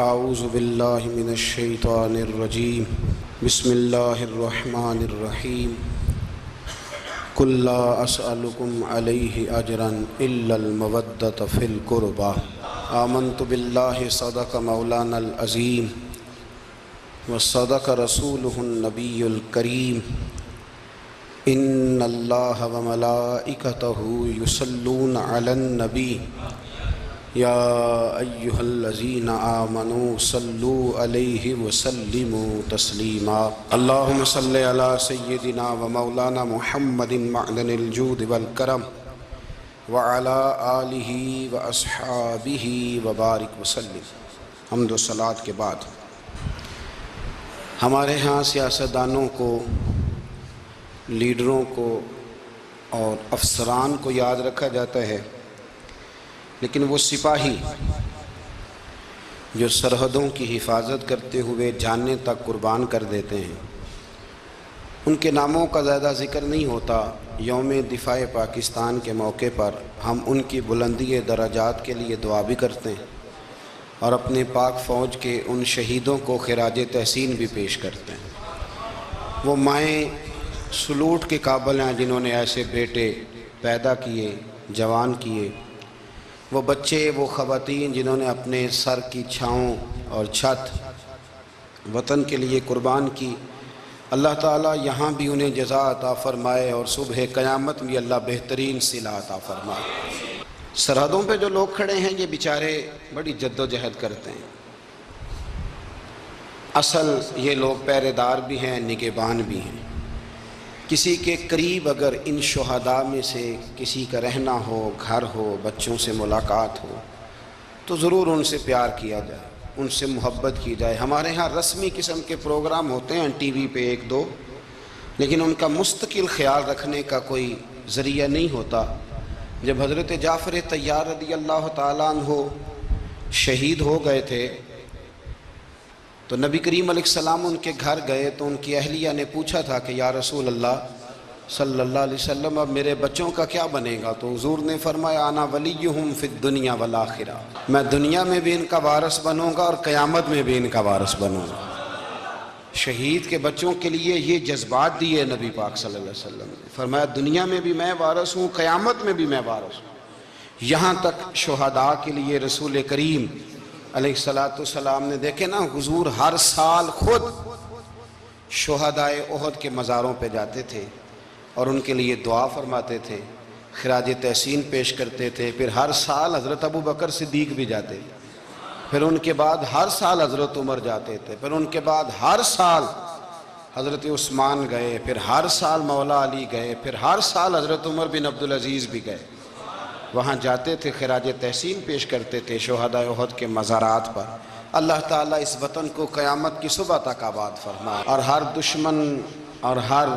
اعوذ باللہ من الشیطان الرجیم بسم اللہ الرحمن الرحیم قل لا اسألکم علیہ اجرا الا المودۃ فی القربى آمنت باللہ صدق مولانا العظیم وصدق رسولہ النبی الکریم ان اللہ وملائکتہ یصلون علی النبی یا ایہا الذین آمنوا صلوا علیہ وسلموا تسلیما اللہم صلی علی سیدنا و مولانا محمد معدن الجود والکرم وعلی آلہ و اصحابہ وبارک وسلم۔ حمد و صلاۃ کے بعد ہمارے ہاں سیاستدانوں کو، لیڈروں کو اور افسران کو یاد رکھا جاتا ہے، لیکن وہ سپاہی جو سرحدوں کی حفاظت کرتے ہوئے جانیں تک قربان کر دیتے ہیں، ان کے ناموں کا زیادہ ذکر نہیں ہوتا۔ یوم دفاع پاکستان کے موقع پر ہم ان کی بلندی درجات کے لیے دعا بھی کرتے ہیں اور اپنے پاک فوج کے ان شہیدوں کو خراج تحسین بھی پیش کرتے ہیں۔ وہ مائیں سلوٹ کے قابل ہیں جنہوں نے ایسے بیٹے پیدا کیے، جوان کیے، وہ بچے، وہ خواتین جنہوں نے اپنے سر کی چھاؤں اور چھت وطن کے لیے قربان کی۔ اللہ تعالیٰ یہاں بھی انہیں جزا عطا فرمائے اور صبح قیامت بھی اللہ بہترین صلہ عطا فرمائے۔ سرحدوں پہ جو لوگ کھڑے ہیں یہ بیچارے بڑی جد و جہد کرتے ہیں۔ اصل یہ لوگ پہرے دار بھی ہیں، نگہبان بھی ہیں۔ کسی کے قریب اگر ان شہداء میں سے کسی کا رہنا ہو، گھر ہو، بچوں سے ملاقات ہو تو ضرور ان سے پیار کیا جائے، ان سے محبت کی جائے۔ ہمارے ہاں رسمی قسم کے پروگرام ہوتے ہیں ٹی وی پہ ایک دو، لیکن ان کا مستقل خیال رکھنے کا کوئی ذریعہ نہیں ہوتا۔ جب حضرت جعفر طیار رضی اللہ تعالیٰ عنہ شہید ہو گئے تھے تو نبی کریم علیہ السلام ان کے گھر گئے تو ان کی اہلیہ نے پوچھا تھا کہ یا رسول اللہ صلی اللہ علیہ وسلم اب میرے بچوں کا کیا بنے گا؟ تو حضور نے فرمایا انا ولیہم فی الدنیا والآخرہ، میں دنیا میں بھی ان کا وارث بنوں گا اور قیامت میں بھی ان کا وارث بنوں گا۔ شہید کے بچوں کے لیے یہ جذبات دیے نبی پاک صلی اللہ علیہ وسلم نے، فرمایا دنیا میں بھی میں وارث ہوں، قیامت میں بھی میں وارث ہوں۔ یہاں تک شہداء کے لیے رسول کریم علیہ السلام نے دیکھے نا، حضور ہر سال خود شہداء احد کے مزاروں پہ جاتے تھے اور ان کے لیے دعا فرماتے تھے، خراج تحسین پیش کرتے تھے۔ پھر ہر سال حضرت ابو بکر صدیق بھی جاتے، پھر ان کے بعد ہر سال حضرت عمر جاتے تھے، پھر ان کے بعد ہر سال حضرت عثمان گئے، پھر ہر سال مولا علی گئے، پھر ہر سال حضرت عمر بن عبدالعزیز بھی گئے۔ وہاں جاتے تھے، خراج تحسین پیش کرتے تھے شہداء احد کے مزارات پر۔ اللہ تعالیٰ اس وطن کو قیامت کی صبح تک آباد فرمائے اور ہر دشمن اور ہر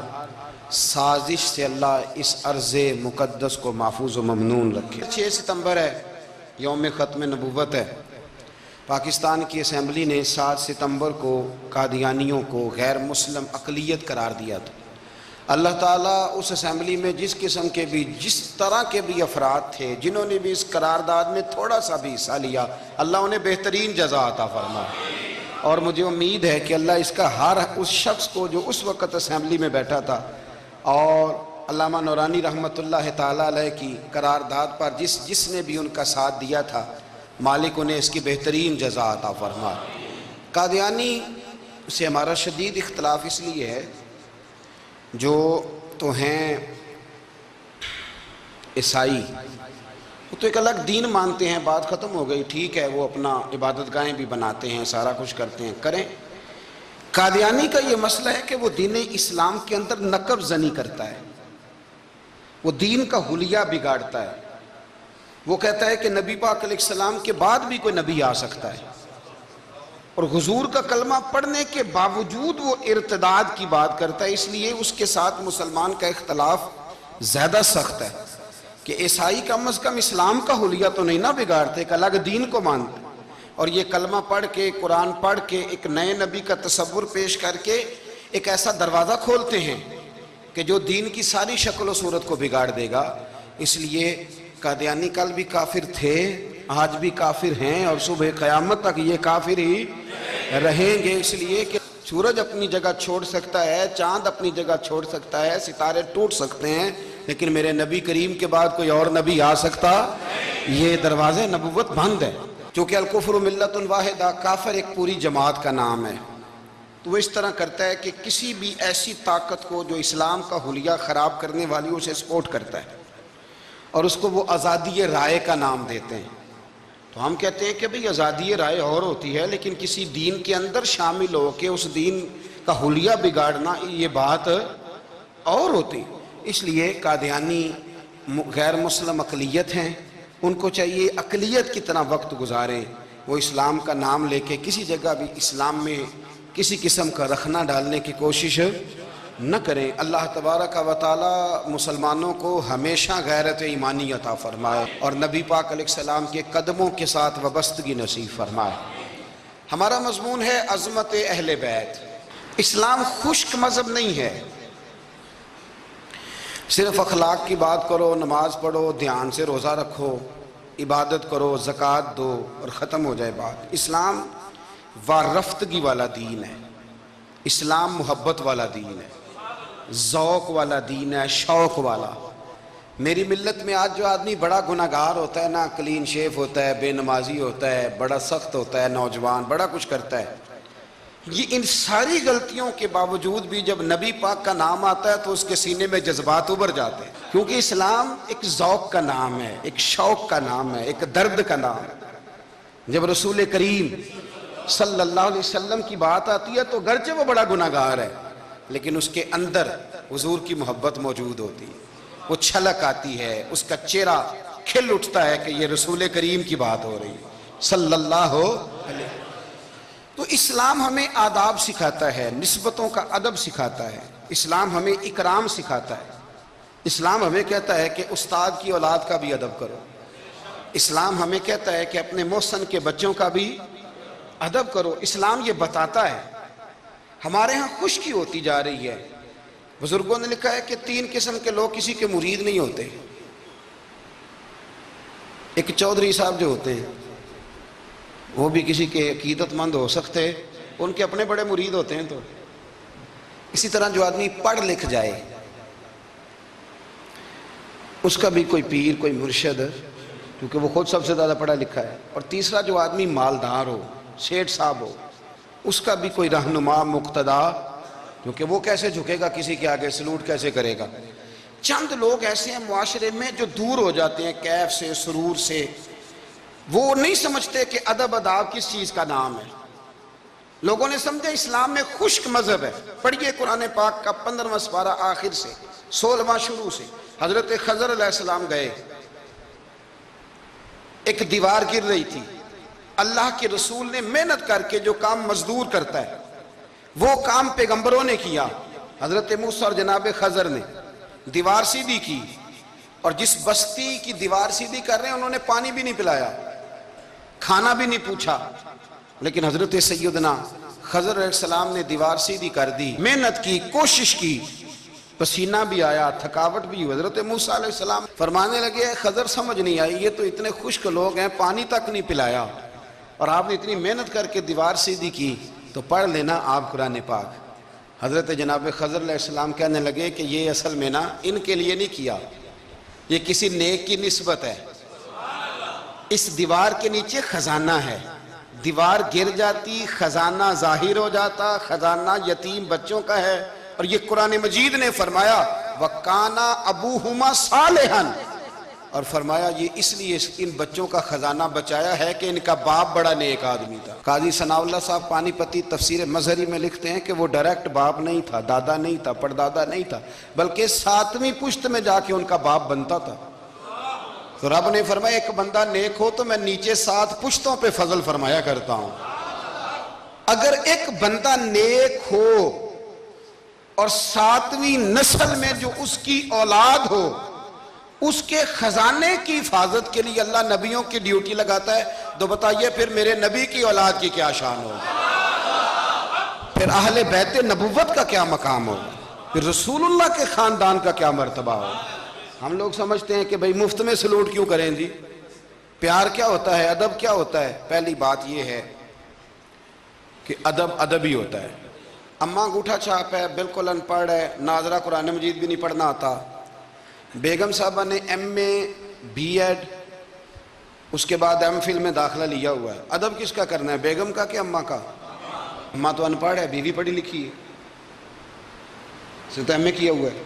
سازش سے اللہ اس ارض مقدس کو محفوظ و ممنون رکھے۔ 6 ستمبر ہے، یوم ختم نبوت ہے۔ پاکستان کی اسمبلی نے 7 ستمبر کو قادیانیوں کو غیر مسلم اقلیت قرار دیا تھا۔ اللہ تعالیٰ اس اسمبلی میں جس قسم کے بھی، جس طرح کے بھی افراد تھے جنہوں نے بھی اس قرارداد میں تھوڑا سا بھی حصہ لیا، اللہ انہیں بہترین جزا عطا فرمائے۔ اور مجھے امید ہے کہ اللہ اس کا ہر اس شخص کو جو اس وقت اسمبلی میں بیٹھا تھا اور علامہ نورانی رحمۃ اللہ تعالیٰ علیہ کی قرارداد پر جس نے بھی ان کا ساتھ دیا تھا، مالک انہیں اس کی بہترین جزا عطا فرمائے۔ قادیانی سے ہمارا شدید اختلاف اس لیے ہے، جو تو ہیں عیسائی، وہ تو ایک الگ دین مانتے ہیں، بات ختم ہو گئی، ٹھیک ہے، وہ اپنا عبادت گاہیں بھی بناتے ہیں، سارا کچھ کرتے ہیں، کریں۔ قادیانی کا یہ مسئلہ ہے کہ وہ دین اسلام کے اندر نقب زنی کرتا ہے، وہ دین کا حلیہ بگاڑتا ہے۔ وہ کہتا ہے کہ نبی پاک علیہ السلام کے بعد بھی کوئی نبی آ سکتا ہے، اور حضور کا کلمہ پڑھنے کے باوجود وہ ارتداد کی بات کرتا ہے۔ اس لیے اس کے ساتھ مسلمان کا اختلاف زیادہ سخت ہے کہ عیسائی کم از کم اسلام کا حلیہ تو نہیں نہ بگاڑتے، ایک الگ دین کو مانتے، اور یہ کلمہ پڑھ کے، قرآن پڑھ کے ایک نئے نبی کا تصور پیش کر کے ایک ایسا دروازہ کھولتے ہیں کہ جو دین کی ساری شکل و صورت کو بگاڑ دے گا۔ اس لیے قادیانی کل بھی کافر تھے آج بھی کافر ہیں اور صبح قیامت تک یہ کافر ہی رہیں گے، اس لیے کہ سورج اپنی جگہ چھوڑ سکتا ہے، چاند اپنی جگہ چھوڑ سکتا ہے، ستارے ٹوٹ سکتے ہیں، لیکن میرے نبی کریم کے بعد کوئی اور نبی آ سکتا؟ یہ دروازے نبوت بند ہے۔ چونکہ الکفر ملت واحدہ، کافر ایک پوری جماعت کا نام ہے، تو وہ اس طرح کرتا ہے کہ کسی بھی ایسی طاقت کو جو اسلام کا حلیہ خراب کرنے والی اسے سپورٹ کرتا ہے، اور اس کو وہ آزادی رائے کا نام دیتے ہیں۔ تو ہم کہتے ہیں کہ بھئی آزادی رائے اور ہوتی ہے، لیکن کسی دین کے اندر شامل ہو کے اس دین کا حلیہ بگاڑنا یہ بات اور ہوتی۔ اس لیے قادیانی غیر مسلم اقلیت ہیں، ان کو چاہیے اقلیت کتنا وقت گزاریں، وہ اسلام کا نام لے کے کسی جگہ بھی اسلام میں کسی قسم کا رخنہ ڈالنے کی کوشش نہ کریں۔ اللہ تبارک و تعالی مسلمانوں کو ہمیشہ غیرت ایمانی عطا فرمائے اور نبی پاک علیہ السلام کے قدموں کے ساتھ وابستگی نصیب فرمائے۔ ہمارا مضمون ہے عظمت اہل بیت۔ اسلام خشک مذہب نہیں ہے، صرف اخلاق کی بات کرو، نماز پڑھو، دھیان سے روزہ رکھو، عبادت کرو، زکوٰۃ دو اور ختم ہو جائے بات۔ اسلام وارفتگی والا دین ہے، اسلام محبت والا دین ہے، ذوق والا دین ہے، شوق والا۔ میری ملت میں آج جو آدمی بڑا گناہگار ہوتا ہے نا، کلین شیف ہوتا ہے، بے نمازی ہوتا ہے، بڑا سخت ہوتا ہے، نوجوان بڑا کچھ کرتا ہے، یہ ان ساری غلطیوں کے باوجود بھی جب نبی پاک کا نام آتا ہے تو اس کے سینے میں جذبات ابھر جاتے ہیں، کیونکہ اسلام ایک ذوق کا نام ہے، ایک شوق کا نام ہے، ایک درد کا نام ہے۔ جب رسول کریم صلی اللہ علیہ وسلم کی بات آتی ہے تو گرچہ وہ بڑا گناہگار ہے، لیکن اس کے اندر حضور کی محبت موجود ہوتی ہے، وہ چھلک آتی ہے، اس کا چہرہ کھل اٹھتا ہے کہ یہ رسول کریم کی بات ہو رہی ہے صلی اللہ علیہ۔ تو اسلام ہمیں آداب سکھاتا ہے، نسبتوں کا ادب سکھاتا ہے، اسلام ہمیں اکرام سکھاتا ہے، اسلام ہمیں کہتا ہے کہ استاد کی اولاد کا بھی ادب کرو، اسلام ہمیں کہتا ہے کہ اپنے محسن کے بچوں کا بھی ادب کرو۔ اسلام یہ بتاتا ہے۔ ہمارے ہاں خشکی ہوتی جا رہی ہے، بزرگوں نے لکھا ہے کہ 3 قسم کے لوگ کسی کے مرید نہیں ہوتے۔ ایک چودھری صاحب جو ہوتے ہیں وہ بھی کسی کے عقیدت مند ہو سکتے، ان کے اپنے بڑے مرید ہوتے ہیں۔ تو اسی طرح جو آدمی پڑھ لکھ جائے اس کا بھی کوئی پیر، کوئی مرشد، کیونکہ وہ خود سب سے زیادہ پڑھا لکھا ہے۔ اور تیسرا جو آدمی مالدار ہو، سیٹھ صاحب ہو، اس کا بھی کوئی رہنما، مقتدا، کیونکہ وہ کیسے جھکے گا کسی کے آگے، سلوٹ کیسے کرے گا۔ چند لوگ ایسے ہیں معاشرے میں جو دور ہو جاتے ہیں کیف سے، سرور سے، وہ نہیں سمجھتے کہ ادب آداب کس چیز کا نام ہے۔ لوگوں نے سمجھا اسلام میں خشک مذہب ہے۔ پڑھیے قرآن پاک کا 15واں سپارہ آخر سے 16واں شروع سے۔ حضرت خضر علیہ السلام گئے، ایک دیوار گر رہی تھی، اللہ کے رسول نے محنت کر کے جو کام مزدور کرتا ہے وہ کام پیغمبروں نے کیا۔ حضرت موسیٰ اور جناب خضر نے دیوار سیدھی کی، اور جس بستی کی دیوار سیدھی کر رہے ہیں انہوں نے پانی بھی نہیں پلایا، کھانا بھی نہیں پوچھا، لیکن حضرت سیدنا خضر علیہ السلام نے دیوار سیدھی کر دی، محنت کی، کوشش کی، پسینہ بھی آیا، تھکاوٹ بھی ہوئی۔ حضرت موسیٰ علیہ السلام فرمانے لگے خضر سمجھ نہیں آئی، یہ تو اتنے خشک لوگ ہیں، پانی تک نہیں پلایا، اور آپ نے اتنی محنت کر کے دیوار سیدھی کی، تو پڑھ لینا آپ قرآن پاک۔ حضرت جناب خضر علیہ السلام کہنے لگے کہ یہ اصل میں نا ان کے لیے نہیں کیا، یہ کسی نیک کی نسبت ہے، اس دیوار کے نیچے خزانہ ہے، دیوار گر جاتی خزانہ ظاہر ہو جاتا، خزانہ یتیم بچوں کا ہے، اور یہ قرآن مجید نے فرمایا وَقَانَ أَبُوهُمَا صَالِحًا، اور فرمایا یہ اس لیے ان بچوں کا خزانہ بچایا ہے کہ ان کا باپ بڑا نیک آدمی تھا۔ قاضی ثناء اللہ صاحب پانی پتی تفسیر مظہری میں لکھتے ہیں کہ وہ ڈائریکٹ باپ نہیں تھا، دادا نہیں تھا، پردادا نہیں تھا، بلکہ 7ویں پشت میں جا کے ان کا باپ بنتا تھا۔ تو رب نے فرمایا ایک بندہ نیک ہو تو میں نیچے 7 پشتوں پہ فضل فرمایا کرتا ہوں۔ اگر ایک بندہ نیک ہو اور 7ویں نسل میں جو اس کی اولاد ہو، اس کے خزانے کی حفاظت کے لیے اللہ نبیوں کی ڈیوٹی لگاتا ہے، تو بتائیے پھر میرے نبی کی اولاد کی کیا شان ہو، پھر اہل بیت نبوت کا کیا مقام ہو، پھر رسول اللہ کے خاندان کا کیا مرتبہ ہو۔ ہم لوگ سمجھتے ہیں کہ بھئی مفت میں سلوٹ کیوں کریں جی، پیار کیا ہوتا ہے، ادب کیا ہوتا ہے؟ پہلی بات یہ ہے کہ ادب ادب ہی ہوتا ہے۔ اماں انگوٹھا چھاپ ہے، بالکل ان پڑھ ہے، ناظرہ قرآن مجید بھی نہیں پڑھنا آتا، بیگم صاحبہ نے ایم اے بی ایڈ اس کے بعد ایم فل میں داخلہ لیا ہوا ہے، ادب کس کا کرنا ہے، بیگم کا کہ اماں کا؟ اماں تو ان پڑھ ہے، بیوی پڑھی لکھی ہے، اسے تو ایم اے کیا ہوا ہے،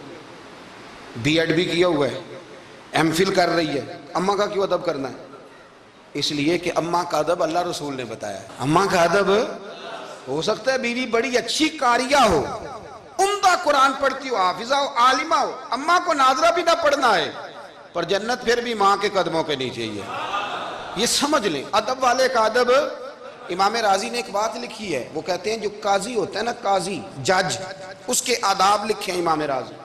بی ایڈ بھی کیا ہوا ہے، ایم فل کر رہی ہے، اماں کا کیوں ادب کرنا ہے؟ اس لیے کہ اماں کا ادب اللہ رسول نے بتایا ہے۔ اماں کا ادب ہو سکتا ہے بیوی بڑی اچھی قاریہ ہو، عمدہ قرآن پڑھتی ہو، حافظہ ہو، عالمہ ہو، اماں کو ناظرہ بھی نہ پڑھنا ہے، پر جنت پھر بھی ماں کے قدموں کے نیچے ہی ہے۔ یہ سمجھ لیں ادب والے کا ادب۔ امام راضی نے ایک بات لکھی ہے، وہ کہتے ہیں جو قاضی ہوتا ہے نا، قاضی جج، اس کے آداب لکھے ہیں امام راضی۔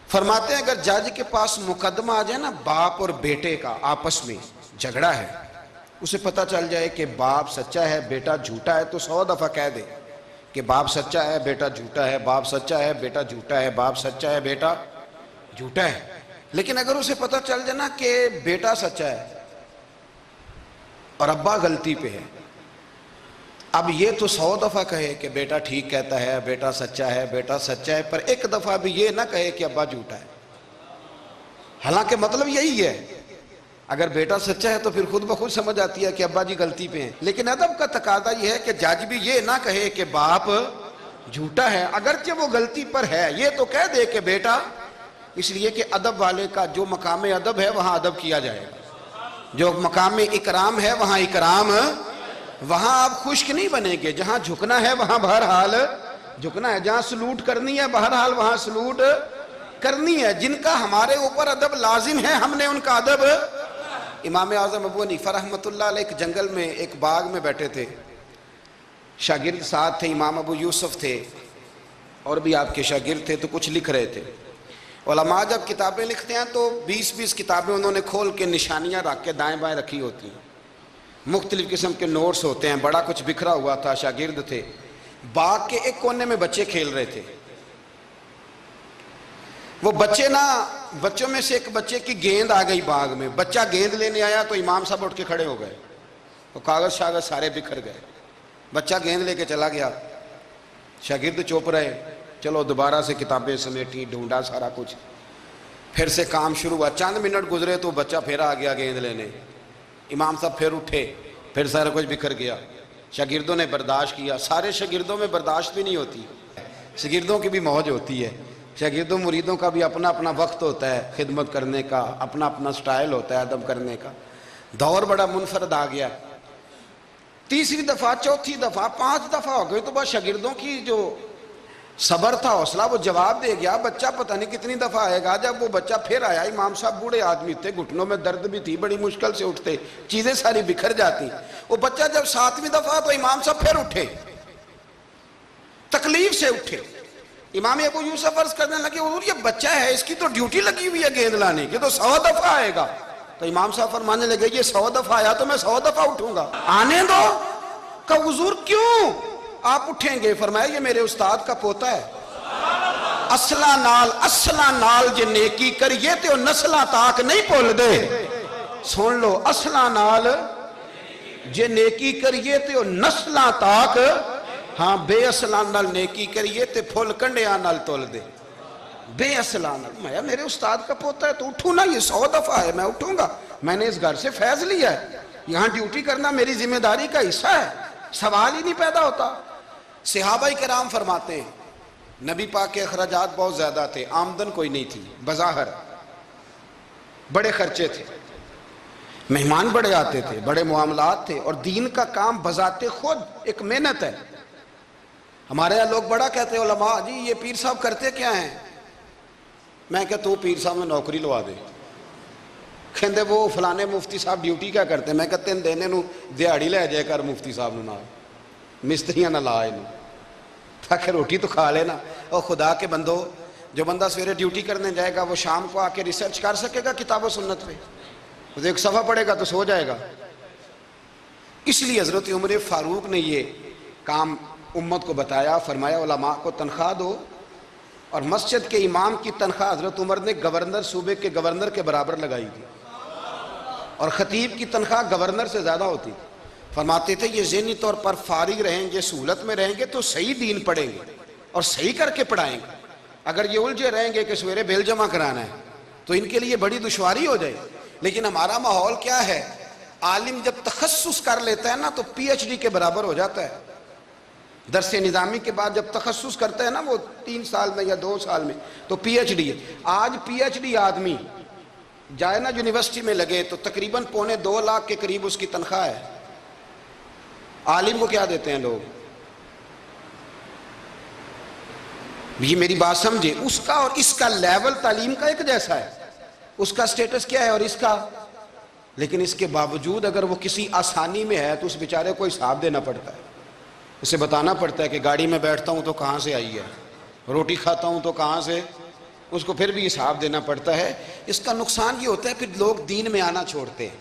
فرماتے ہیں اگر جج کے پاس مقدمہ آ جائے نا باپ اور بیٹے کا آپس میں جھگڑا ہے، اسے پتہ چل جائے کہ باپ سچا ہے بیٹا جھوٹا ہے، تو 100 دفعہ کہہ دے کہ باپ سچا ہے بیٹا جھوٹا ہے، باپ سچا ہے بیٹا جھوٹا ہے، باپ سچا ہے بیٹا جھوٹا ہے۔ لیکن اگر اسے پتہ چل جائے نا کہ بیٹا سچا ہے اور ابا غلطی پہ ہے، اب یہ تو 100 دفعہ کہے کہ بیٹا ٹھیک کہتا ہے، بیٹا سچا ہے، بیٹا سچا ہے، پر ایک دفعہ بھی یہ نہ کہے کہ ابا جھوٹا ہے، حالانکہ مطلب یہی ہے۔ اگر بیٹا سچا ہے تو پھر خود بخود سمجھ آتی ہے کہ ابا جی غلطی پہ ہیں، لیکن ادب کا تقاضا یہ ہے کہ جج بھی یہ نہ کہے کہ باپ جھوٹا ہے، اگرچہ وہ غلطی پر ہے، یہ تو کہہ دے کہ بیٹا، اس لیے کہ ادب والے کا جو مقام ادب ہے وہاں ادب کیا جائے گا، جو مقام اکرام ہے وہاں اکرام، وہاں آپ خشک نہیں بنیں گے، جہاں جھکنا ہے وہاں بہرحال جھکنا ہے، جہاں سلوٹ کرنی ہے بہرحال وہاں سلوٹ کرنی ہے۔ جن کا ہمارے اوپر ادب لازم ہے ہم نے ان کا ادب۔ امام اعظم ابو حنیفہ رحمۃ اللہ علیہ ایک جنگل میں ایک باغ میں بیٹھے تھے، شاگرد ساتھ تھے، امام ابو یوسف تھے اور بھی آپ کے شاگرد تھے، تو کچھ لکھ رہے تھے۔ علماء جب کتابیں لکھتے ہیں تو 20 کتابیں انہوں نے کھول کے نشانیاں رکھ کے دائیں بائیں رکھی ہوتی ہیں، مختلف قسم کے نوٹس ہوتے ہیں، بڑا کچھ بکھرا ہوا تھا، شاگرد تھے۔ باغ کے ایک کونے میں بچے کھیل رہے تھے، وہ بچوں میں سے ایک بچے کی گیند آ گئی باغ میں، بچہ گیند لینے آیا تو امام صاحب اٹھ کے کھڑے ہو گئے، وہ کاغذ شاغذ سارے بکھر گئے، بچہ گیند لے کے چلا گیا، شاگرد چوپ رہے، چلو دوبارہ سے کتابیں سمیٹی، ڈھونڈا سارا کچھ، پھر سے کام شروع ہوا، چند منٹ گزرے تو بچہ پھر آ گیا گیند لینے، امام صاحب پھر اٹھے، پھر سارا کچھ بکھر گیا، شاگردوں نے برداشت کیا، سارے شاگردوں میں برداشت بھی نہیں ہوتی، شاگردوں کی بھی موج ہوتی ہے، شاگردوں مریدوں کا بھی اپنا اپنا وقت ہوتا ہے خدمت کرنے کا، اپنا اپنا سٹائل ہوتا ہے ادب کرنے کا۔ دور بڑا منفرد آ گیا، تیسری دفعہ، چوتھی دفعہ، 5 دفعہ ہو گئی تو بس شاگردوں کی جو صبر تھا، حوصلہ، وہ جواب دے گیا، بچہ پتہ نہیں کتنی دفعہ آئے گا۔ جب وہ بچہ پھر آیا، امام صاحب بوڑھے آدمی تھے، گھٹنوں میں درد بھی تھی، بڑی مشکل سے اٹھتے، چیزیں ساری بکھر جاتی، وہ بچہ جب 7ویں دفعہ تو امام صاحب پھر اٹھے، تکلیف سے اٹھے۔ امام ابو یوسف عرض کرنے لگے حضور یہ بچہ ہے، اس کی تو ڈیوٹی لگی ہوئی ہے گیند لانے کی، تو 100 دفعہ آئے گا۔ تو امام صاحب فرمانے لگے یہ 100 دفعہ آیا تو میں 100 دفعہ اٹھوں گا، آنے دو۔ کہا حضور کیوں آپ اٹھیں گے؟ فرمایا یہ میرے استاد کا پوتا ہے، اصلا نال جے نیکی کریے تے نسلاں تاک نہیں بھول دے۔ سن لو، اصلا نال جے نیکی کریے تے نسلاں تاک، ہاں بے اصلان نال نیکی کریے تے پھول کنڈیاں نال تول دے۔ بے اصلان نال، میں میرے استاد کا پوتا ہے تو اٹھوں نا، یہ 100 دفعہ ہے میں اٹھوں گا، میں نے اس گھر سے فیض لیا ہے، یہاں ڈیوٹی کرنا میری ذمہ داری کا حصہ ہے، سوال ہی نہیں پیدا ہوتا۔ صحابہ کرام فرماتے ہیں نبی پاک کے اخراجات بہت زیادہ تھے، آمدن کوئی نہیں تھی، بظاہر بڑے خرچے تھے، مہمان بڑے آتے تھے، بڑے معاملات تھے، اور دین کا کام بذات خود ایک محنت ہے۔ ہمارے یہاں لوگ بڑا کہتے ہیں علماء جی یہ پیر صاحب کرتے کیا ہیں؟ میں کہ تو پیر صاحب میں نوکری لوا دے، کہندے وہ فلانے مفتی صاحب ڈیوٹی کیا کرتے ہیں؟ میں کہتے ہیں دینے نو دیہاڑی لے جائے کر مفتی صاحب نو، نال مستریاں نہ لائے نو، تاکہ روٹی تو کھا لینا۔ اور خدا کے بندو، جو بندہ سویرے ڈیوٹی کرنے جائے گا وہ شام کو آ کے ریسرچ کر سکے گا کتاب و سنت پہ؟ وہ ایک صفحہ پڑھے گا تو سو جائے گا۔ اس لیے حضرت عمر فاروق نے یہ کام امت کو بتایا، فرمایا علماء کو تنخواہ دو، اور مسجد کے امام کی تنخواہ حضرت عمر نے گورنر، صوبے کے گورنر کے برابر لگائی تھی۔ اور خطیب کی تنخواہ گورنر سے زیادہ ہوتی تھی۔ فرماتے تھے یہ ذہنی طور پر فارغ رہیں گے، سہولت میں رہیں گے تو صحیح دین پڑھیں گے اور صحیح کر کے پڑھائیں گے۔ اگر یہ الجھے رہیں گے کہ سویرے بل جمع کرانا ہے تو ان کے لیے بڑی دشواری ہو جائے۔ لیکن ہمارا ماحول کیا ہے، عالم جب تخصص کر لیتا ہے نا تو پی ایچ ڈی کے برابر ہو جاتا ہے۔ درس نظامی کے بعد جب تخصص کرتا ہے نا وہ 3 سال میں یا 2 سال میں تو پی ایچ ڈی ہے۔ آج پی ایچ ڈی آدمی جائے نا یونیورسٹی میں لگے تو تقریباً 2.25 لاکھ کے قریب اس کی تنخواہ ہے۔ عالم کو کیا دیتے ہیں لوگ؟ یہ میری بات سمجھے، اس کا اور اس کا لیول تعلیم کا ایک جیسا ہے، اس کا سٹیٹس کیا ہے اور اس کا، لیکن اس کے باوجود اگر وہ کسی آسانی میں ہے تو اس بیچارے کو حساب دینا پڑتا ہے۔ اسے بتانا پڑتا ہے کہ گاڑی میں بیٹھتا ہوں تو کہاں سے آئی ہے، روٹی کھاتا ہوں تو کہاں سے، اس کو پھر بھی حساب دینا پڑتا ہے۔ اس کا نقصان یہ ہوتا ہے پھر لوگ دین میں آنا چھوڑتے ہیں۔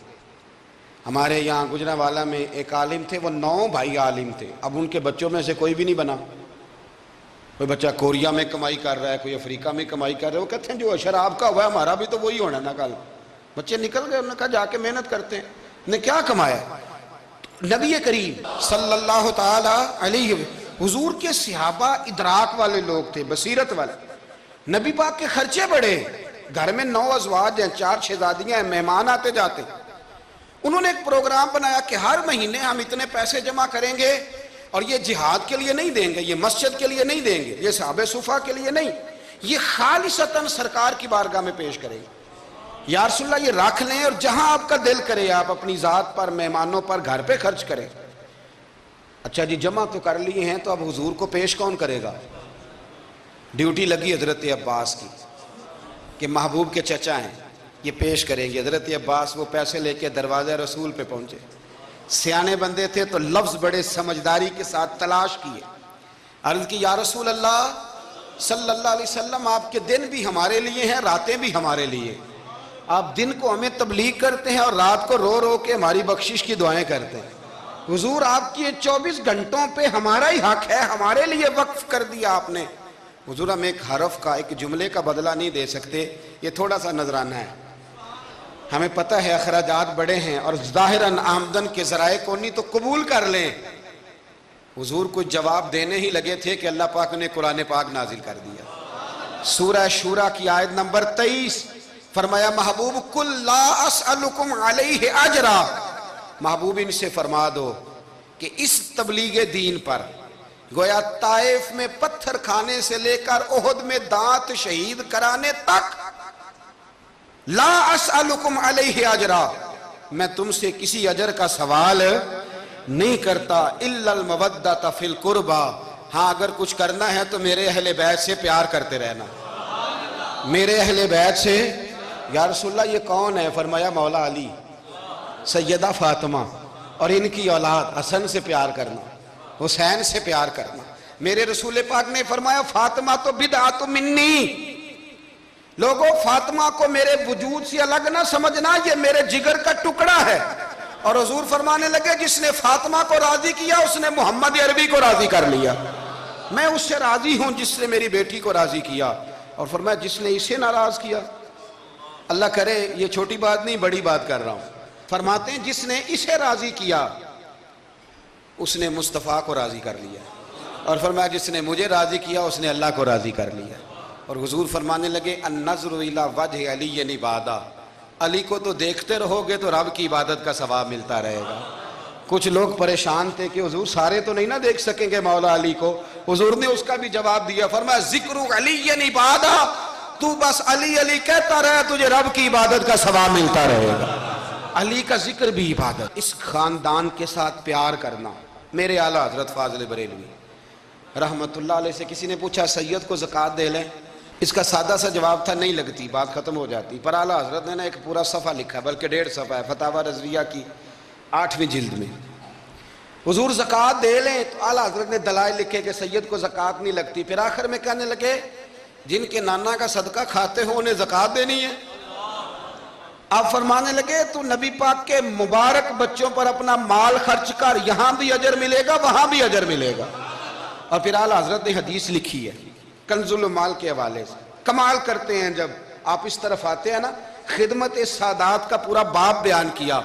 ہمارے یہاں گجرانوالہ میں ایک عالم تھے، وہ 9 بھائی عالم تھے، اب ان کے بچوں میں سے کوئی بھی نہیں بنا۔ کوئی بچہ کوریا میں کمائی کر رہا ہے، کوئی افریقہ میں کمائی کر رہا ہے، وہ کہتے ہیں جو شراب کا ہوا ہے ہمارا بھی تو وہی ہونا نا کل۔ بچے نکل گئے، انہوں نے کہا جا کے محنت کرتے ہیں۔ نے کیا کمایا؟ نبی کریم صلی اللہ تعالی علیہ حضور کے صحابہ ادراک والے لوگ تھے، بصیرت والے۔ نبی پاک کے خرچے بڑے، گھر میں 9 ازواج ہیں، 4 شہزادیاں ہیں، مہمان آتے جاتے۔ انہوں نے ایک پروگرام بنایا کہ ہر مہینے ہم اتنے پیسے جمع کریں گے اور یہ جہاد کے لیے نہیں دیں گے، یہ مسجد کے لیے نہیں دیں گے، یہ صحابہ صفا کے لیے نہیں، یہ خالصتاً سرکار کی بارگاہ میں پیش کریں گے۔ یا رسول اللہ یہ رکھ لیں اور جہاں آپ کا دل کرے آپ اپنی ذات پر، مہمانوں پر، گھر پہ خرچ کریں۔ اچھا جی جمع تو کر لیے ہیں تو اب حضور کو پیش کون کرے گا؟ ڈیوٹی لگی حضرت عباس کی کہ محبوب کے چچا ہیں، یہ پیش کریں گے۔ حضرت عباس وہ پیسے لے کے دروازہ رسول پہ پہنچے۔ سیانے بندے تھے تو لفظ بڑے سمجھداری کے ساتھ تلاش کیے، عرض کی یا رسول اللہ صلی اللہ علیہ وسلم آپ کے دن بھی ہمارے لیے ہیں، راتیں بھی ہمارے لیے، آپ دن کو ہمیں تبلیغ کرتے ہیں اور رات کو رو رو کے ہماری بخشش کی دعائیں کرتے ہیں۔ حضور آپ کی 24 گھنٹوں پہ ہمارا ہی حق ہے، ہمارے لیے وقف کر دیا آپ نے۔ حضور ہم ایک حرف کا، ایک جملے کا بدلہ نہیں دے سکتے، یہ تھوڑا سا نذرانہ ہے۔ ہمیں پتہ ہے اخراجات بڑے ہیں اور ظاہراً آمدن کے ذرائع کو نہیں تو قبول کر لیں۔ حضور کو جواب دینے ہی لگے تھے کہ اللہ پاک نے قرآن پاک نازل کر دیا۔ سورہ شورى کی آیت نمبر 23 فرمایا محبوب قل لا اسألکم علیہ اجرا، محبوب ان سے فرما دو کہ اس تبلیغ دین پر گویا طائف میں پتھر کھانے سے لے کر احد میں دانت شہید کرانے تک لا اسألکم علیہ اجرا، میں تم سے کسی اجر کا سوال نہیں کرتا الا المودۃ فی القربى، ہاں اگر کچھ کرنا ہے تو میرے اہل بیت سے پیار کرتے رہنا، میرے اہل بیت سے۔ یا رسول اللہ یہ کون ہے؟ فرمایا مولا علی، سیدہ فاطمہ اور ان کی اولاد حسن سے پیار کرنا، حسین سے پیار کرنا۔ میرے رسول پاک نے فرمایا فاطمہ تو بدعت منی، لوگوں فاطمہ کو میرے وجود سے الگ نہ سمجھنا، یہ میرے جگر کا ٹکڑا ہے۔ اور حضور فرمانے لگے جس نے فاطمہ کو راضی کیا اس نے محمد عربی کو راضی کر لیا، میں اس سے راضی ہوں جس نے میری بیٹی کو راضی کیا۔ اور فرمایا جس نے اسے ناراض کیا، اللہ کرے یہ چھوٹی بات نہیں بڑی بات کر رہا ہوں، فرماتے ہیں جس نے اسے راضی کیا اس نے مصطفیٰ کو راضی کر لیا، اور فرمایا جس نے مجھے راضی کیا اس نے اللہ کو راضی کر لیا۔ اور حضور فرمانے لگے النظر الی وجہ علی عبادہ، علی کو تو دیکھتے رہو گے تو رب کی عبادت کا ثواب ملتا رہے گا۔ کچھ لوگ پریشان تھے کہ حضور سارے تو نہیں نہ دیکھ سکیں گے مولا علی کو، حضور نے اس کا بھی جواب دیا، فرمایا ذکر علی عبادہ، تو بس علی علی کہتا رہے تجھے رب کی عبادت کا ثواب ملتا رہے گا۔ علی کا ذکر بھی عبادت۔ اس خاندان کے ساتھ پیار کرنا۔ میرے اعلیٰ حضرت فاضل بریلوی رحمت اللہ علیہ سے کسی نے پوچھا سید کو زکوٰۃ دے لیں؟ اس کا سادہ سا جواب تھا نہیں لگتی، بات ختم ہو جاتی، پر اعلیٰ حضرت نے ایک پورا صفحہ لکھا، بلکہ 1.5 صفحہ ہے، فتاوی رضویہ کی 8ویں جلد میں۔ حضور زکوٰۃ دے لیں تو اعلیٰ حضرت نے دلائل لکھے کہ سید کو زکوٰۃ نہیں لگتی، پھر آخر میں کہنے لگے جن کے نانا کا صدقہ کھاتے ہو انہیں زکوٰۃ دینی ہے۔ آپ فرمانے لگے تو نبی پاک کے مبارک بچوں پر اپنا مال خرچ کر، یہاں بھی اجر ملے گا وہاں بھی اجر ملے گا۔ اور پھر اعلیٰ حضرت نے حدیث لکھی ہے کنز المال کے حوالے سے، کمال کرتے ہیں جب آپ اس طرف آتے ہیں نا، خدمت سادات کا پورا باب بیان کیا.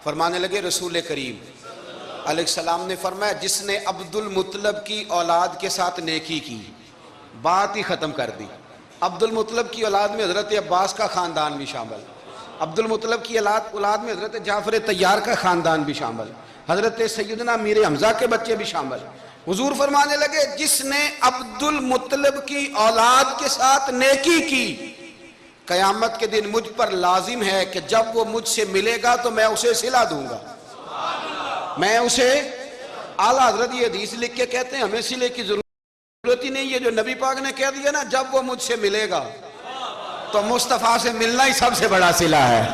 فرمانے لگے رسول کریم علیہ السلام نے فرمایا جس نے عبد المطلب کی اولاد کے ساتھ نیکی کی، بات ہی ختم کر دی. عبد المطلب کی اولاد میں حضرت عباس کا خاندان بھی شامل، عبد المطلب کی اولاد میں حضرت جعفر طیار کا خاندان بھی شامل، حضرت سیدنا میر حمزہ کے بچے بھی شامل. حضور فرمانے لگے جس نے عبد المطلب کی اولاد کے ساتھ نیکی کی، قیامت کے دن مجھ پر لازم ہے کہ جب وہ مجھ سے ملے گا تو میں اسے صلہ دوں گا. میں اسے اعلیٰ حضرت یہ حدیث لکھ کے کہتے ہیں ہمیں صلے کی ضرورت ہی نہیں. یہ جو نبی پاک نے کہہ دیا نا جب وہ مجھ سے ملے گا، تو مصطفیٰ سے ملنا ہی سب سے بڑا صلہ ہے،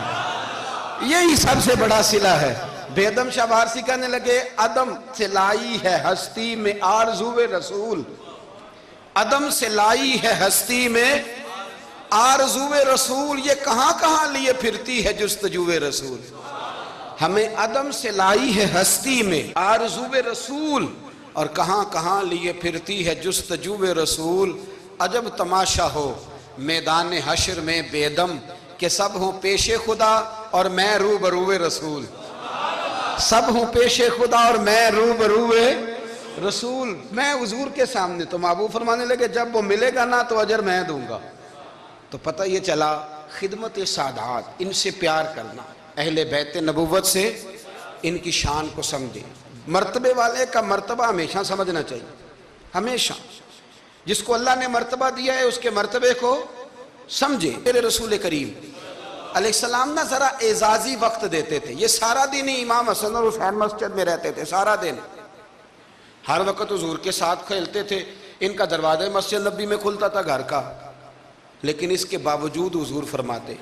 یہی سب سے بڑا صلہ ہے. بیدم شاہ بارسی کہنے لگے عدم سے لائی ہے ہستی میں آرزو رسول، عدم سے لائی ہے ہستی میں آرزو رسول، یہ کہاں کہاں لیے پھرتی ہے جستجو رسول. ہمیں عدم سے لائی ہے ہستی میں آرزو رسول، اور کہاں کہاں لیے پھرتی ہے جستجو رسول. عجب تماشا ہو میدان حشر میں بیدم کہ سب ہوں پیش خدا اور میں روبرو رسول. سب ہوں پیش خدا اور میں روبرو رسول. میں حضور کے سامنے، تو محبوب فرمانے لگے جب وہ ملے گا نا تو اجر میں دوں گا. تو پتہ یہ چلا خدمت سادات، ان سے پیار کرنا، اہل بیت نبوت سے ان کی شان کو سمجھے. مرتبے والے کا مرتبہ ہمیشہ سمجھنا چاہیے، ہمیشہ. جس کو اللہ نے مرتبہ دیا ہے اس کے مرتبے کو سمجھے. میرے رسول کریم علیہ السلام نا ذرا اعزازی وقت دیتے تھے. یہ سارا دن ہی امام حسن اور حسین مسجد میں رہتے تھے، سارا دن ہر وقت حضور کے ساتھ کھیلتے تھے. ان کا دروازہ مسجد نبی میں کھلتا تھا گھر کا، لیکن اس کے باوجود حضور فرماتے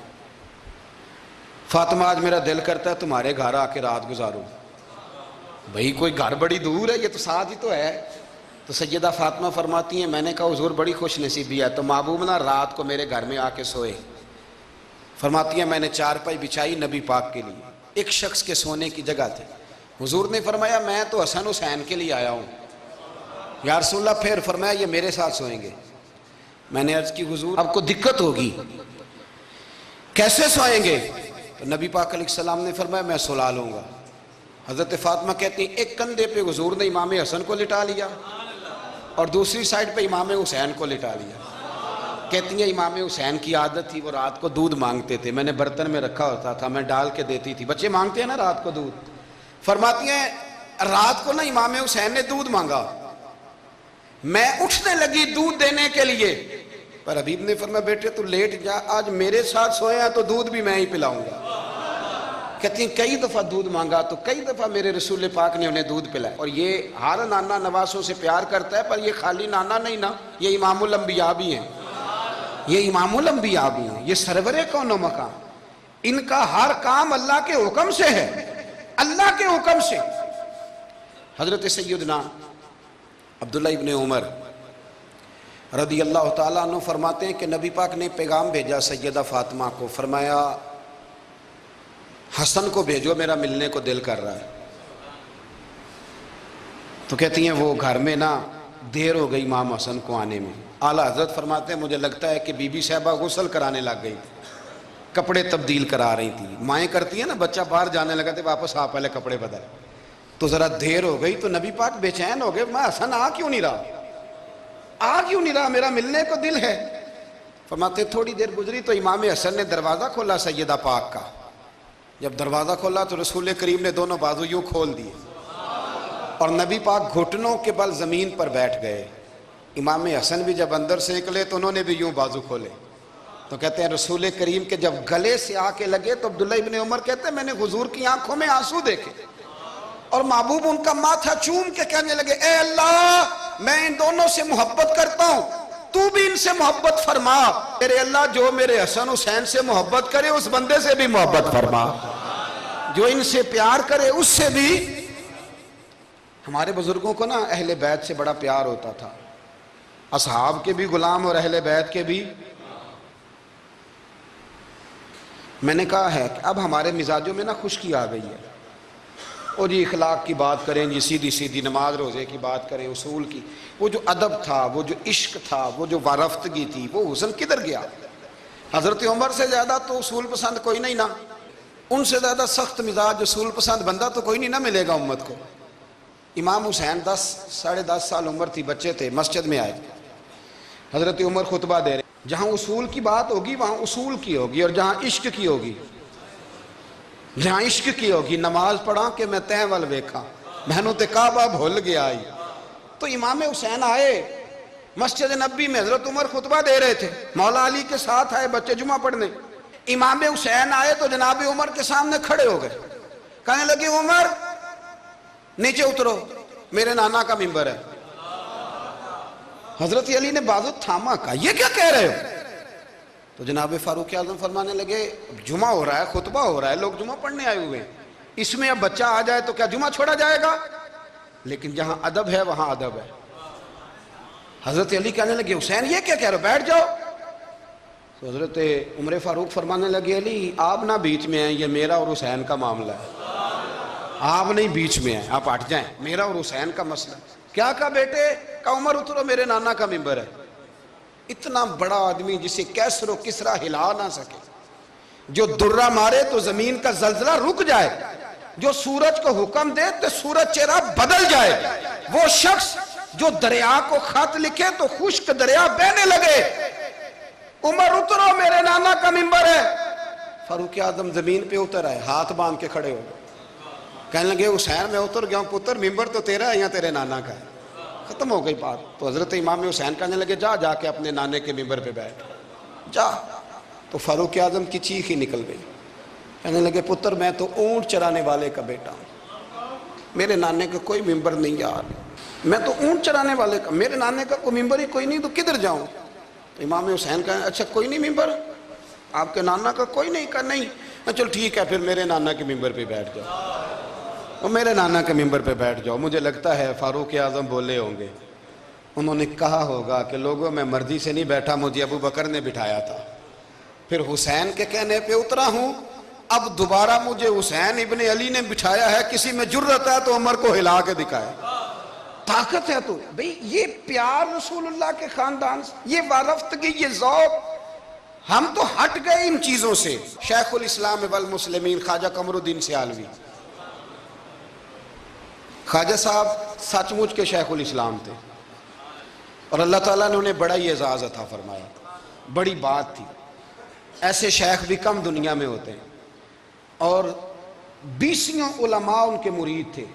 فاطمہ آج میرا دل کرتا ہے تمہارے گھر آ کے رات گزاروں. بھئی کوئی گھر بڑی دور ہے، یہ تو ساتھ ہی تو ہے. تو سیدہ فاطمہ فرماتی ہیں میں نے کہا حضور بڑی خوش نصیبی ہے تو محبوب نا رات کو میرے گھر میں آ کے سوئے. فرماتی ہیں میں نے چارپائی بچھائی نبی پاک کے لیے، ایک شخص کے سونے کی جگہ تھی. حضور نے فرمایا میں تو حسن حسین کے لیے آیا ہوں. یا رسول اللہ پھر فرمایا یہ میرے ساتھ سوئیں گے. میں نے عرض کی حضور اب کو دقت ہوگی، کیسے سوئیں گے؟ تو نبی پاک علیہ السلام نے فرمایا میں سلا لوں گا. حضرت فاطمہ کہتی ہیں ایک کندھے پہ حضور نے امام حسن کو لٹا لیا اور دوسری سائڈ پہ امام حسین کو لٹا لیا. کہتی ہیں امام حسین کی عادت تھی وہ رات کو دودھ مانگتے تھے، میں نے برتن میں رکھا ہوتا تھا، میں ڈال کے دیتی تھی. بچے مانگتے ہیں نا رات کو دودھ. فرماتی ہیں رات کو نا امام حسین نے دودھ مانگا، میں اٹھنے لگی دودھ دینے کے لیے، پر حبیب نے فرمایا بیٹے تو لیٹ جا، آج میرے ساتھ سویا تو دودھ بھی میں ہی پلاؤں گا. کہتی ہیں کئی دفعہ دودھ مانگا تو کئی دفعہ میرے رسول پاک نے انہیں دودھ پلایا. اور یہ ہر نانا نواسوں سے پیار کرتا ہے، پر یہ خالی نانا نہیں نا، یہ امام الانبیاء بھی ہیں، یہ امام الانبیاء بھی ہیں، یہ سرور کون و مقام. ان کا ہر کام اللہ کے حکم سے ہے، اللہ کے حکم سے. حضرت سیدنا عبداللہ ابن عمر رضی اللہ تعالیٰ عنہ فرماتے ہیں کہ نبی پاک نے پیغام بھیجا سیدہ فاطمہ کو، فرمایا حسن کو بھیجو میرا ملنے کو دل کر رہا ہے. تو کہتی ہیں وہ گھر میں نا دیر ہو گئی امام حسن کو آنے میں. اعلیٰ حضرت فرماتے ہیں مجھے لگتا ہے کہ بی بی صاحبہ غسل کرانے لگ گئی تھی، کپڑے تبدیل کرا رہی تھی. مائیں کرتی ہیں نا بچہ باہر جانے لگا تھے واپس آ پہلے کپڑے بدل، تو ذرا دیر ہو گئی تو نبی پاک بے چین ہو گئے، میں حسن آ کیوں نہیں رہا، میرا ملنے کو دل ہے. فرماتے تھوڑی دیر گزری تو امام حسن نے دروازہ کھولا سیدہ پاک کا. جب دروازہ کھولا تو رسول کریم نے دونوں بازو یوں کھول دیے اور نبی پاک گھٹنوں کے بل زمین پر بیٹھ گئے. امام حسن بھی جب اندر سے نکلے تو انہوں نے بھی یوں بازو کھولے. تو کہتے ہیں رسول کریم کے جب گلے سے آ کے لگے تو عبداللہ ابن عمر کہتے ہیں میں نے حضور کی آنکھوں میں آنسو دیکھے اور محبوب ان کا ماتھا چوم کے کہنے لگے اے اللہ میں ان دونوں سے محبت کرتا ہوں، تو بھی ان سے محبت فرما. میرے اللہ جو میرے حسن حسین سے محبت کرے اس بندے سے بھی محبت فرما، جو ان سے پیار کرے اس سے بھی. ہمارے بزرگوں کو نا اہل بیت سے بڑا پیار ہوتا تھا، اصحاب کے بھی غلام اور اہل بیت کے بھی. میں نے کہا ہے کہ اب ہمارے مزاجوں میں نا خشکی آ گئی ہے، اور جی اخلاق کی بات کریں، جی سیدھی سیدھی نماز روزے کی بات کریں، اصول کی. وہ جو ادب تھا، وہ جو عشق تھا، وہ جو وارفتگی تھی، وہ حسن کدھر گیا؟ حضرت عمر سے زیادہ تو اصول پسند کوئی نہیں نا، ان سے زیادہ سخت مزاج اصول پسند بندہ تو کوئی نہیں نہ ملے گا امت کو۔ امام حسین 10-10.5 سال عمر تھی، بچے تھے، مسجد میں آئے، حضرت عمر خطبہ دے رہے، جہاں اصول کی بات ہوگی وہاں اصول کی ہوگی، اور جہاں عشق کی ہوگی، جہاں عشق کی ہوگی، نماز پڑھا کہ میں تیں ول ویکھا مینوں تے کعبہ بھول گیا آئی۔ تو امام حسین آئے مسجد نبی میں، حضرت عمر خطبہ دے رہے تھے، مولا علی کے ساتھ آئے بچے جمعہ پڑھنے، امام حسین آئے تو جناب عمر کے سامنے کھڑے ہو گئے، کہنے لگے عمر نیچے اترو، میرے نانا کا ممبر ہے۔ حضرت علی نے بازو تھاما، کہا یہ کیا کہہ رہے ہو؟ تو جناب فاروق اعظم فرمانے لگے جمعہ ہو رہا ہے، خطبہ ہو رہا ہے، لوگ جمعہ پڑھنے آئے ہوئے ہیں، اس میں اب بچہ آ جائے تو کیا جمعہ چھوڑا جائے گا؟ لیکن جہاں ادب ہے وہاں ادب ہے۔ حضرت علی کہنے لگے حسین یہ کیا کہہ رہے ہو، بیٹھ جاؤ۔ تو حضرت عمر فاروق فرمانے لگے علی آپ نہ بیچ میں ہیں، یہ میرا اور حسین کا معاملہ ہے، آپ نہیں بیچ میں ہیں، آپ ہٹ جائیں، میرا اور حسین کا مسئلہ۔ کیا کہا بیٹے؟ کہا عمر اترو، میرے نانا کا ممبر ہے۔ اتنا بڑا آدمی جسے کیسر و کسرا ہلا نہ سکے، جو درہ مارے تو زمین کا زلزلہ رک جائے، جو سورج کو حکم دے تو سورج چہرہ بدل جائے، وہ شخص جو دریا کو خط لکھے تو خشک دریا بہنے لگے، عمر اترو میرے نانا کا ممبر ہے۔ فاروق اعظم زمین پہ اتر آئے، ہاتھ باندھ کے کھڑے ہو گئے، کہنے لگے حسین میں اتر گیا ہوں پتر، ممبر تو تیرا ہے یا تیرے نانا کا ہے؟ ختم ہو گئی بات۔ تو حضرت امام حسین کہنے لگے جا کے اپنے نانے کے ممبر پہ بیٹھ جا۔ تو فاروق اعظم کی چیخ ہی نکل گئی، کہنے لگے پتر میں تو اونٹ چرانے والے کا بیٹا ہوں، میرے نانے کا کوئی ممبر نہیں یار، میں تو اونٹ چرانے والے کا، میرے نانے کا کوئی ممبر ہی کوئی نہیں تو کدھر جاؤں؟ تو امام حسین کہا اچھا کوئی نہیں ممبر آپ کے نانا کا کوئی نہیں؟ کہا نہیں۔ چل ٹھیک ہے پھر میرے نانا کے ممبر پہ بیٹھ جاؤ، اور میرے نانا کے ممبر پہ بیٹھ جاؤ۔ مجھے لگتا ہے فاروق اعظم بولے ہوں گے، انہوں نے کہا ہوگا کہ لوگوں میں مرضی سے نہیں بیٹھا، مجھے ابو بکر نے بٹھایا تھا، پھر حسین کے کہنے پہ اترا ہوں، اب دوبارہ مجھے حسین ابن علی نے بٹھایا ہے، کسی میں جرت ہے تو عمر کو ہلا کے دکھائے، طاقت ہے تو بھئی یہ پیار رسول اللہ کے خاندان سے، یہ وارفتگی، یہ ذوق، ہم تو ہٹ گئے ان چیزوں سے۔ شیخ الاسلام والمسلمین خواجہ قمر الدین سیالوی، خواجہ صاحب سچ مچ کے شیخ الاسلام تھے، اور اللہ تعالیٰ نے انہیں بڑا ہی اعزاز عطا فرمایا، بڑی بات تھی، ایسے شیخ بھی کم دنیا میں ہوتے ہیں، اور 20 علماء ان کے مرید تھے۔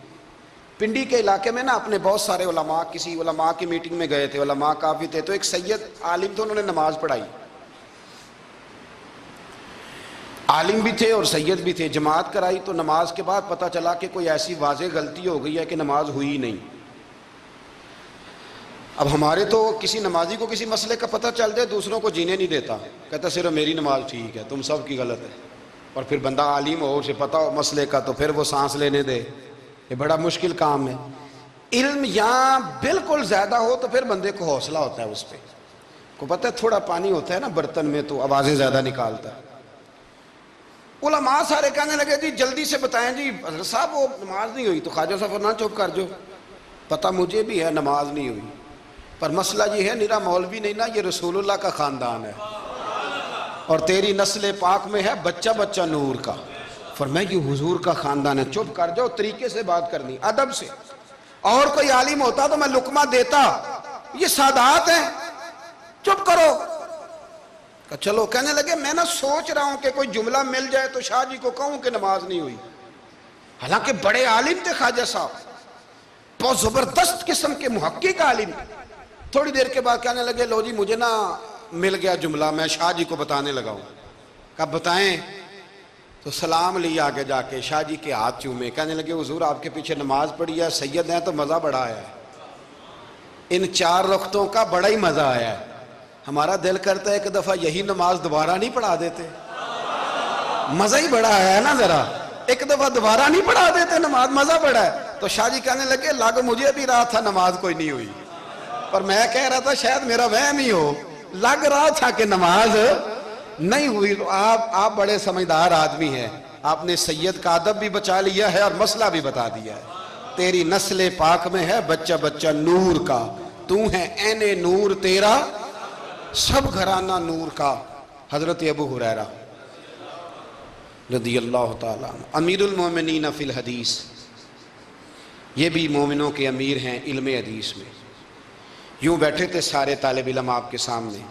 پنڈی کے علاقے میں نا اپنے بہت سارے علماء، کسی علماء کی میٹنگ میں گئے تھے، علماء کافی تھے، تو ایک سید عالم تھے، انہوں نے نماز پڑھائی، عالم بھی تھے اور سید بھی تھے، جماعت کرائی، تو نماز کے بعد پتہ چلا کہ کوئی ایسی واضح غلطی ہو گئی ہے کہ نماز ہوئی نہیں۔ اب ہمارے تو کسی نمازی کو کسی مسئلے کا پتہ چل دے دوسروں کو جینے نہیں دیتا، کہتا صرف میری نماز ٹھیک ہے تم سب کی غلط ہے، اور پھر بندہ عالم ہو، اسے پتہ ہو مسئلے کا تو پھر وہ سانس لینے دے، یہ بڑا مشکل کام ہے۔ علم یہاں بالکل زیادہ ہو تو پھر بندے کو حوصلہ ہوتا ہے، اس پہ کو پتہ ہے تھوڑا پانی ہوتا ہے نا برتن میں تو آوازیں زیادہ نکالتا ہے۔ علماء سارے کہنے لگے جی جلدی سے بتائیں جی حضرت صاحب وہ نماز نہیں ہوئی، تو خواجہ صاحب فرمایا چپ کر جو، پتہ مجھے بھی ہے نماز نہیں ہوئی، پر مسئلہ یہ ہے میرا مولوی نہیں نا، یہ رسول اللہ کا خاندان ہے، اور تیری نسل پاک میں ہے بچہ بچہ نور کا۔ فرمایا یہ حضور کا خاندان ہے، چپ کر جاؤ، طریقے سے بات کرنی، ادب سے، اور کوئی عالم ہوتا تو میں لقمہ دیتا، یہ سادات ہیں، چپ کرو۔ چلو کہنے لگے میں نہ سوچ رہا ہوں کہ کوئی جملہ مل جائے تو شاہ جی کو کہوں کہ نماز نہیں ہوئی، حالانکہ بڑے عالم تھے خواجہ صاحب، بہت زبردست قسم کے محقق عالم۔ تھوڑی دیر کے بعد کہنے لگے لو جی مجھے نا مل گیا جملہ، میں شاہ جی کو بتانے لگا ہوں۔ کب بتائیں؟ تو سلام لیا آگے جا کے، شاہ جی کے ہاتھ چومے، کہنے لگے حضور آپ کے پیچھے نماز پڑھی ہے، سید ہیں تو مزہ بڑا آیا ہے، ان 4 رکعتوں کا بڑا ہی مزہ آیا ہے، ہمارا دل کرتا ہے ایک دفعہ یہی نماز دوبارہ نہیں پڑھا دیتے، مزہ ہی بڑا آیا ہے نا، ذرا ایک دفعہ دوبارہ نہیں پڑھا دیتے نماز، مزہ بڑا ہے۔ تو شاہ جی کہنے لگے لگ مجھے بھی رہا تھا نماز کوئی نہیں ہوئی، پر میں کہہ رہا تھا شاید میرا وہم ہی ہو، لگ رہا تھا کہ نماز نہیں ہوئی۔ تو آپ بڑے سمجھدار آدمی ہیں، آپ نے سید کا ادب بھی بچا لیا ہے اور مسئلہ بھی بتا دیا ہے۔ تیری نسل پاک میں ہے بچہ بچہ نور کا، تو ہے عین نور تیرا سب گھرانہ نور کا، حضرت ابو ہریرہ رضی اللہ تعالیٰ عنہ، امیر المومنین فی الحدیث، یہ بھی مومنوں کے امیر ہیں علم حدیث میں۔ یوں بیٹھے تھے سارے طالب علم آپ کے سامنے،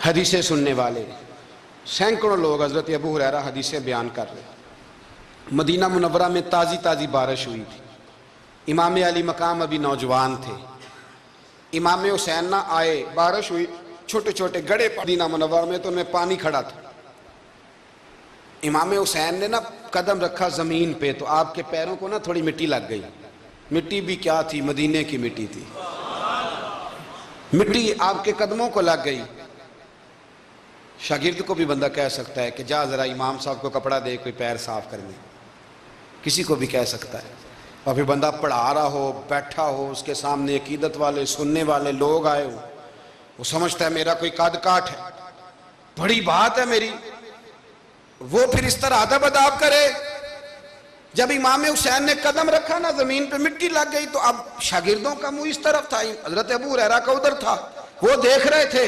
حدیثیں سننے والے سینکڑوں لوگ، حضرت ابو ہریرہ حدیثیں بیان کر رہے۔ مدینہ منورہ میں تازی تازی بارش ہوئی تھی، امام علی مقام ابھی نوجوان تھے، امام حسین نہ آئے، بارش ہوئی، چھوٹے چھوٹے گڑھے مدینہ منورہ میں تو ان میں پانی کھڑا تھا۔ امام حسین نے نا قدم رکھا زمین پہ تو آپ کے پیروں کو نا تھوڑی مٹی لگ گئی۔ مٹی بھی کیا تھی؟ مدینے کی مٹی تھی، مٹی آپ کے قدموں کو لگ گئی۔ شاگرد کو بھی بندہ کہہ سکتا ہے کہ جا ذرا امام صاحب کو کپڑا دے کوئی پیر صاف کرنے، کسی کو بھی کہہ سکتا ہے۔ اور پھر بندہ پڑھا رہا ہو، بیٹھا ہو، اس کے سامنے عقیدت والے سننے والے لوگ آئے ہو، وہ سمجھتا ہے میرا کوئی قد کاٹ ہے، بڑی بات ہے میری، وہ پھر اس طرح ادب اداب کرے۔ جب امام حسین نے قدم رکھا نا زمین پہ مٹی لگ گئی تو اب شاگردوں کا منہ اس طرف تھا، حضرت ابو ہریرہ کا ادھر تھا، وہ دیکھ رہے تھے۔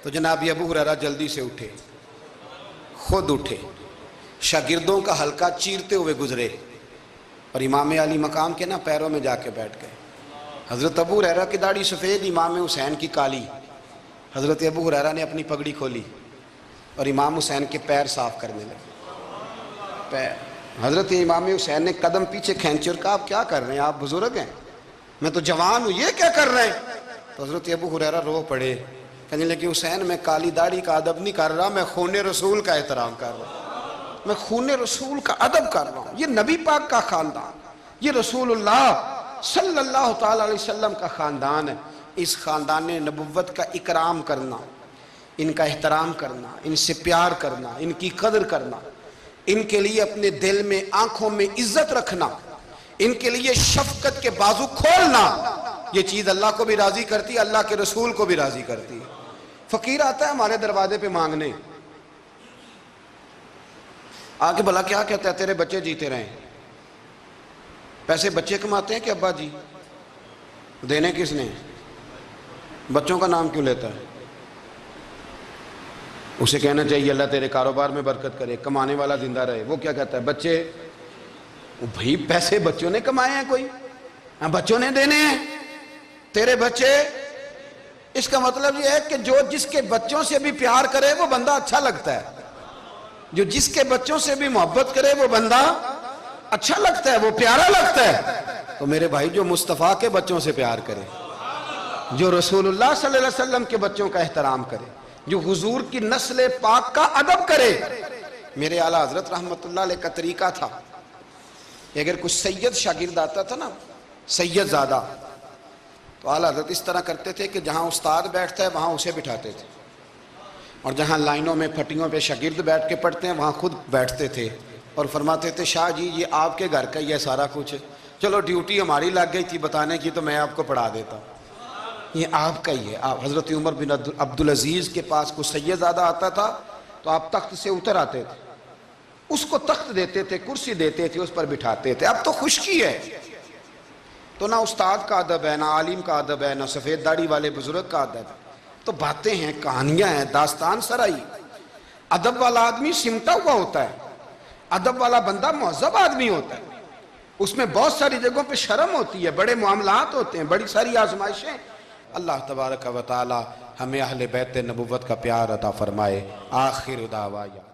تو جناب ابو ہریرہ جلدی سے اٹھے، خود اٹھے، شاگردوں کا حلقہ چیرتے ہوئے گزرے اور امام علی مقام کے نا پیروں میں جا کے بیٹھ گئے۔ حضرت ابو ہریرہ کی داڑھی سفید، امام حسین کی کالی۔ حضرت ابو ہریرہ نے اپنی پگڑی کھولی اور امام حسین کے پیر صاف کرنے لگے۔ حضرت امام حسین نے قدم پیچھے کھینچے اور کہا آپ کیا کر رہے ہیں؟ آپ بزرگ ہیں، میں تو جوان ہوں، یہ کیا کر رہے ہیں؟ تو حضرت ابو ہریرہ رو پڑے، کہنے لگے حسین میں کالی داڑھی کا ادب نہیں کر رہا، میں خون رسول کا احترام کر رہا ہوں، میں خون رسول کا ادب کر رہا ہوں۔ یہ نبی پاک کا خاندان، یہ رسول اللہ صلی اللہ تعالی علیہ وسلم کا خاندان ہے۔ اس خاندان نبوت کا اکرام کرنا، ان کا احترام کرنا، ان سے پیار کرنا، ان کی قدر کرنا، ان کے لیے اپنے دل میں آنکھوں میں عزت رکھنا، ان کے لیے شفقت کے بازو کھولنا، یہ چیز اللہ کو بھی راضی کرتی ہے، اللہ کے رسول کو بھی راضی کرتی ہے۔ فقیر آتا ہے ہمارے دروازے پہ مانگنے، آگے بھلا کیا کہتا ہے؟ تیرے بچے جیتے رہیں۔ پیسے بچے کماتے ہیں کہ ابا جی؟ دینے کس نے؟ بچوں کا نام کیوں لیتا ہے؟ اسے کہنا چاہیے اللہ تیرے کاروبار میں برکت کرے، کمانے والا زندہ رہے۔ وہ کیا کہتا ہے؟ بچے، بھائی پیسے بچوں نے کمائے ہیں، کوئی بچوں نے دینے ہیں، تیرے بچے۔ اس کا مطلب یہ ہے کہ جو جس کے بچوں سے بھی پیار کرے وہ بندہ اچھا لگتا ہے، جو جس کے بچوں سے بھی محبت کرے وہ بندہ اچھا لگتا ہے، وہ پیارا لگتا ہے۔ تو میرے بھائی جو مصطفیٰ کے بچوں سے پیار کرے، جو رسول اللہ صلی اللہ علیہ وسلم کے بچوں کا احترام کرے، جو حضور کی نسل پاک کا ادب کرے۔ میرے اعلیٰ حضرت رحمت اللہ علیہ کا طریقہ تھا کہ اگر کچھ سید شاگرد آتا تھا نا، سید زادہ، تو اعلیٰ حضرت اس طرح کرتے تھے کہ جہاں استاد بیٹھتا ہے وہاں اسے بٹھاتے تھے، اور جہاں لائنوں میں پھٹیوں پہ شاگرد بیٹھ کے پڑھتے ہیں وہاں خود بیٹھتے تھے، اور فرماتے تھے شاہ جی یہ آپ کے گھر کا ہی ہے سارا کچھ، چلو ڈیوٹی ہماری لگ گئی تھی بتانے کی تو میں آپ کو پڑھا دیتا ہوں، یہ آپ کا ہی ہے۔ آپ حضرت عمر بن عبدالعزیز کے پاس کوئی سید زادہ آتا تھا تو آپ تخت سے اتر آتے تھے، اس کو تخت دیتے تھے، کرسی دیتے تھے، اس پر بٹھاتے تھے۔ اب تو خشکی ہے تو نہ استاد کا ادب ہے، نہ عالم کا ادب ہے، نہ سفید داڑھی والے بزرگ کا ادب ہے، تو باتیں ہیں، کہانیاں ہیں، داستان سرائی۔ ادب والا آدمی سمٹا ہوا ہوتا ہے، ادب والا بندہ مہذب آدمی ہوتا ہے، اس میں بہت ساری جگہوں پہ شرم ہوتی ہے، بڑے معاملات ہوتے ہیں، بڑی ساری آزمائشیں۔ اللہ تبارک و تعالی ہمیں اہل بیت نبوت کا پیار عطا فرمائے۔ آخر دعوانا